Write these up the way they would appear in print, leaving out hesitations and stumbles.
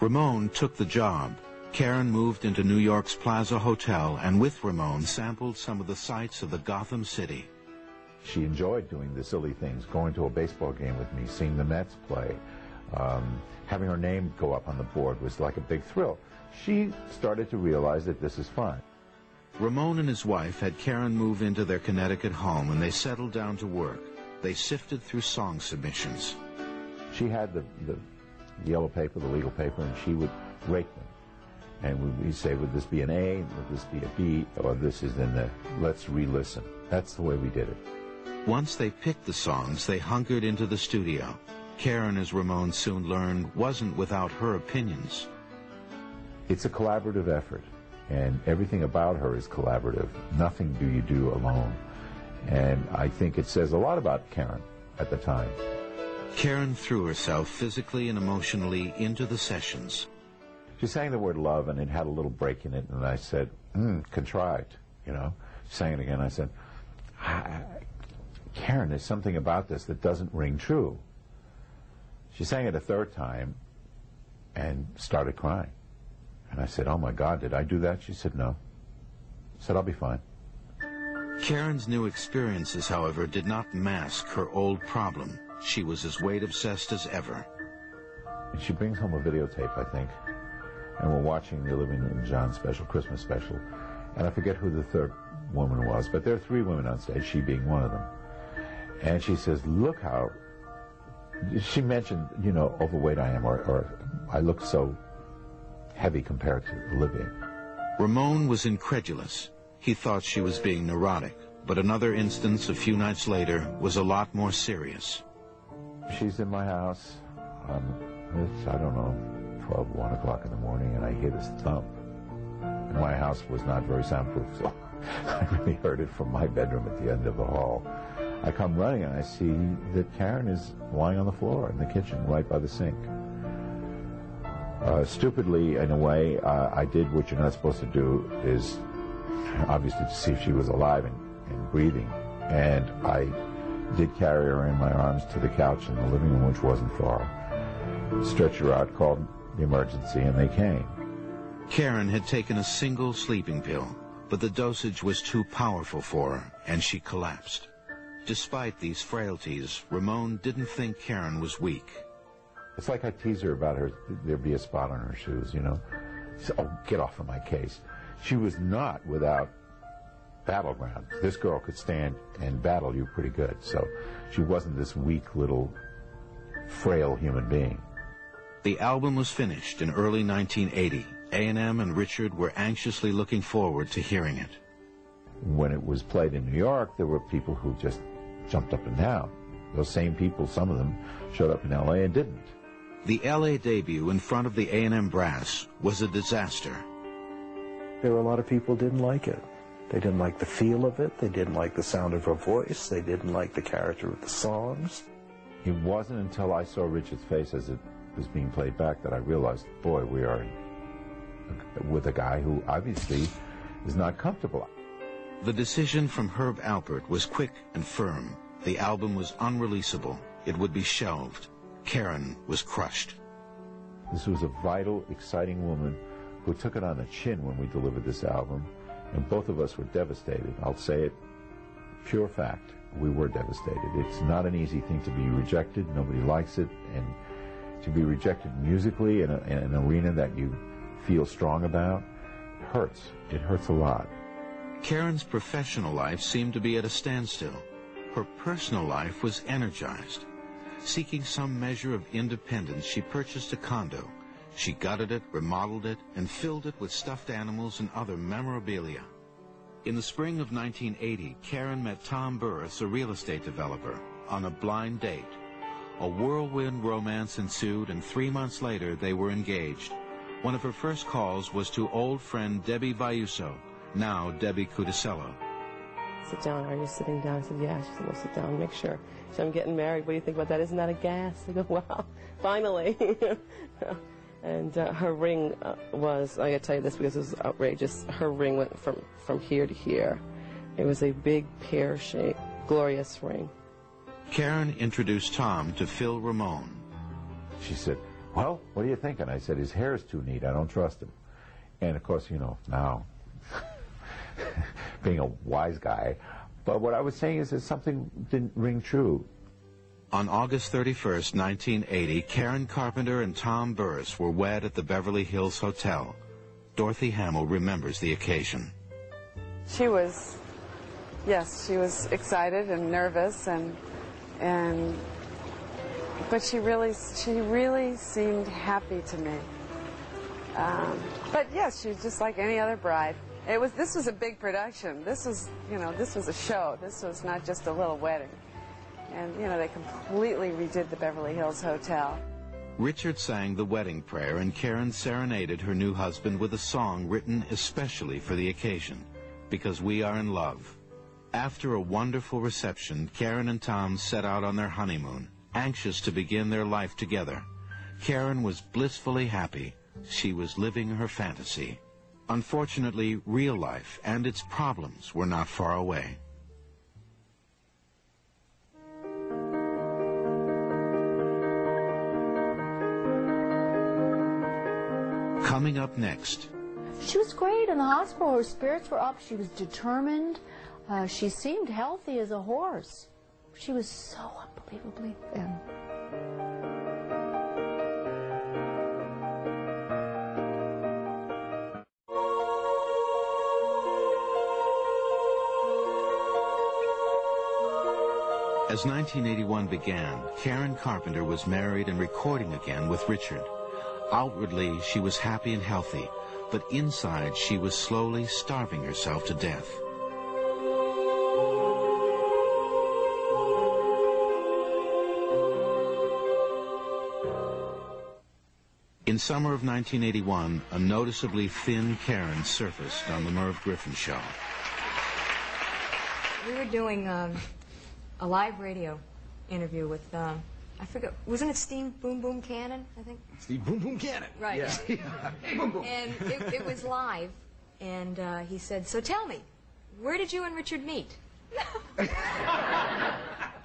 Ramon took the job. Karen moved into New York's Plaza Hotel and with Ramon sampled some of the sights of the Gotham City. She enjoyed doing the silly things, going to a baseball game with me, seeing the Mets play. Having her name go up on the board was like a big thrill. She started to realize that this is fun. Ramon and his wife had Karen move into their Connecticut home and they settled down to work. They sifted through song submissions. She had the yellow paper, the legal paper, and she would rate them. And we'd say, would this be an A, would this be a B, or this is in the, let's re-listen. That's the way we did it. Once they picked the songs, they hunkered into the studio. Karen, as Ramon soon learned, wasn't without her opinions. It's a collaborative effort, and everything about her is collaborative. Nothing do you do alone. And I think it says a lot about Karen at the time. Karen threw herself physically and emotionally into the sessions. She sang the word love, and it had a little break in it, and I said, contrived, you know. She sang it again. I said, Karen, there's something about this that doesn't ring true. She sang it a third time and started crying. And I said, oh, my God, did I do that? She said, no. I said, I'll be fine. Karen's new experiences, however, did not mask her old problem. She was as weight-obsessed as ever. And she brings home a videotape, I think, and we're watching the Olivia Newton-John special, Christmas special, and I forget who the third woman was, but there are 3 women on stage, she being one of them. And she says, look how, she mentioned, you know, overweight I am, or I look so heavy compared to Olivia. Ramon was incredulous. He thought she was being neurotic, but another instance a few nights later was a lot more serious. She's in my house, it's, I don't know, 12, 1 o'clock in the morning, and I hear this thump. And my house was not very soundproof, so I really heard it from my bedroom at the end of the hall. I come running and I see that Karen is lying on the floor in the kitchen right by the sink. Stupidly, in a way, I did what you're not supposed to do, is obviously to see if she was alive and breathing. And I did carry her in my arms to the couch in the living room, which wasn't far. Stretched her out, called the emergency, and they came. Karen had taken a single sleeping pill, but the dosage was too powerful for her, and she collapsed. Despite these frailties, Ramon didn't think Karen was weak. It's like I tease her about her, there'd be a spot on her shoes, you know. So, oh, get off of my case. She was not without battleground. This girl could stand and battle you pretty good, so she wasn't this weak little frail human being. The album was finished in early 1980. A&M and Richard were anxiously looking forward to hearing it. When it was played in New York, there were people who just jumped up and down. Those same people, some of them, showed up in L.A. and didn't. The L.A. debut in front of the A&M brass was a disaster. There were a lot of people who didn't like it. They didn't like the feel of it. They didn't like the sound of her voice. They didn't like the character of the songs. It wasn't until I saw Richard's face as it was being played back that I realized, boy, we are with a guy who obviously is not comfortable. The decision from Herb Alpert was quick and firm. The album was unreleasable. It would be shelved. Karen was crushed. This was a vital, exciting woman who took it on the chin when we delivered this album, and both of us were devastated. I'll say it, pure fact, we were devastated. It's not an easy thing to be rejected. Nobody likes it, and to be rejected musically in an arena that you feel strong about hurts. It hurts a lot. Karen's professional life seemed to be at a standstill. Her personal life was energized. Seeking some measure of independence, she purchased a condo. She gutted it, remodeled it, and filled it with stuffed animals and other memorabilia. In the spring of 1980, Karen met Tom Burris, a real estate developer, on a blind date. A whirlwind romance ensued, and 3 months later, they were engaged. One of her first calls was to old friend Debbie Vayuso, now Debbie Cudicello. Sit down. Are you sitting down? I said, yeah. She said, well, sit down and make sure. She said, I'm getting married. What do you think about that? Isn't that a gas? I go, wow, finally. And her ring was, I got to tell you this because it was outrageous, her ring went from here to here. It was a big pear-shaped, glorious ring. Karen introduced Tom to Phil Ramone. She said, well, what do you think? And I said, his hair is too neat. I don't trust him. And, of course, you know, now, being a wise guy, but what I was saying is that something didn't ring true. On August 31st, 1980, Karen Carpenter and Tom Burris were wed at the Beverly Hills Hotel. Dorothy Hamill remembers the occasion. She was, yes, she was excited and nervous, but she really seemed happy to me. But yes, she was just like any other bride. This was a big production. This was a show. This was not just a little wedding. And, you know, they completely redid the Beverly Hills Hotel. Richard sang the wedding prayer, and Karen serenaded her new husband with a song written especially for the occasion, Because We Are in Love. After a wonderful reception, Karen and Tom set out on their honeymoon, anxious to begin their life together. Karen was blissfully happy. She was living her fantasy. Unfortunately, real life and its problems were not far away. Coming up next. She was great in the hospital. Her spirits were up. She was determined. She seemed healthy as a horse. She was so unbelievably thin. As 1981 began, Karen Carpenter was married and recording again with Richard. Outwardly, she was happy and healthy, but inside she was slowly starving herself to death. In summer of 1981, a noticeably thin Karen surfaced on the Merv Griffin Show. We were doing a live radio interview with, I forget, wasn't it Steve Boom Boom Cannon, I think? Steve Boom Boom Cannon. Right. Yeah. Boom Boom. And it was live, and he said, so tell me, where did you and Richard meet?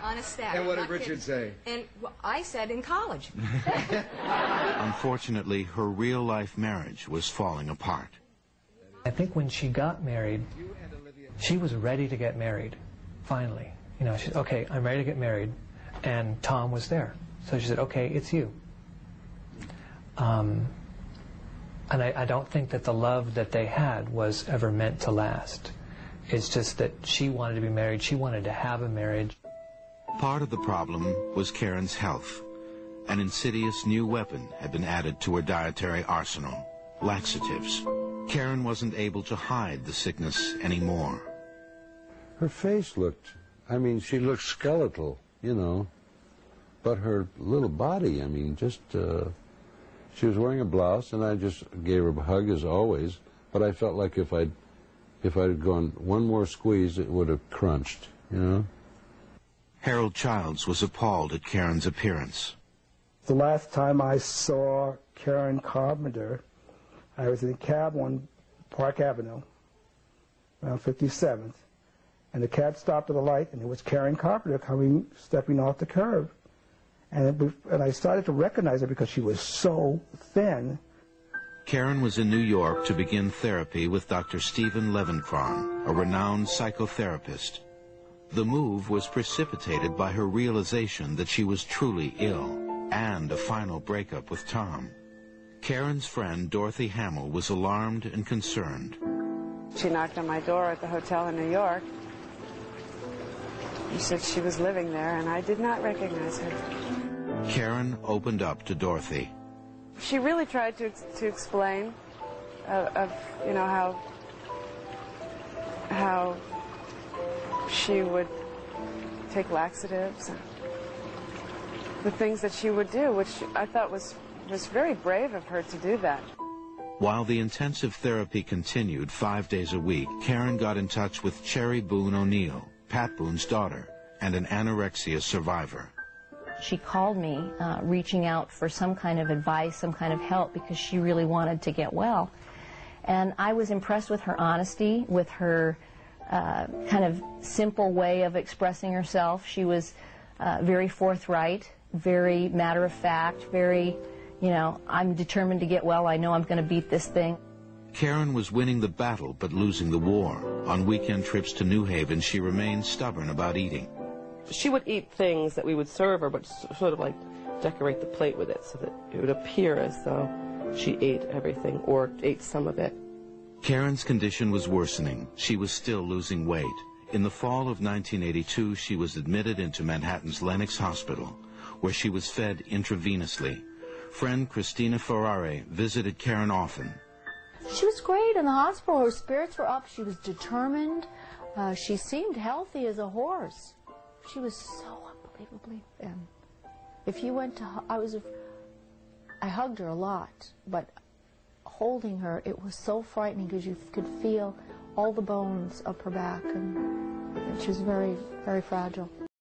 On a stack. And what did Richard say? And well, I said in college. Unfortunately, her real-life marriage was falling apart. I think when she got married, she was ready to get married, finally. You know, she said, okay, I'm ready to get married. And Tom was there. So she said, okay, it's you. And I don't think that the love that they had was ever meant to last. It's just that she wanted to be married. She wanted to have a marriage. Part of the problem was Karen's health. An insidious new weapon had been added to her dietary arsenal, laxatives. Karen wasn't able to hide the sickness anymore. Her face looked, I mean, she looked skeletal, you know, but her little body, I mean, just, she was wearing a blouse, and I just gave her a hug as always, but I felt like if I'd gone one more squeeze, it would have crunched, you know? Harold Childs was appalled at Karen's appearance. The last time I saw Karen Carpenter, I was in a cab on Park Avenue, around 57th, and the cab stopped at a light, and it was Karen Carpenter stepping off the curb. And I started to recognize her because she was so thin. Karen was in New York to begin therapy with Dr. Stephen Levenkron, a renowned psychotherapist. The move was precipitated by her realization that she was truly ill, and a final breakup with Tom. Karen's friend, Dorothy Hamill, was alarmed and concerned. She knocked on my door at the hotel in New York. She said she was living there, and I did not recognize her. Karen opened up to Dorothy. She really tried to explain you know, how she would take laxatives, and the things that she would do, which I thought was very brave of her to do that. While the intensive therapy continued 5 days a week, Karen got in touch with Cherry Boone O'Neill, Pat Boone's daughter, and an anorexia survivor. She called me, reaching out for some kind of advice, some kind of help, because she really wanted to get well. And I was impressed with her honesty, with her kind of simple way of expressing herself. She was very forthright, very matter-of-fact, very You know, I'm determined to get well. I know I'm going to beat this thing. Karen was winning the battle but losing the war. On weekend trips to New Haven, she remained stubborn about eating. She would eat things that we would serve her, but sort of like decorate the plate with it so that it would appear as though she ate everything or ate some of it. Karen's condition was worsening. She was still losing weight. In the fall of 1982, she was admitted into Manhattan's Lenox Hospital, where she was fed intravenously. Friend Christina Ferrare visited Karen often. She was great in the hospital. Her spirits were up. She was determined. She seemed healthy as a horse. She was so unbelievably thin. If you went to, I hugged her a lot, but holding her, it was so frightening because you could feel all the bones of her back, and she was very, very fragile.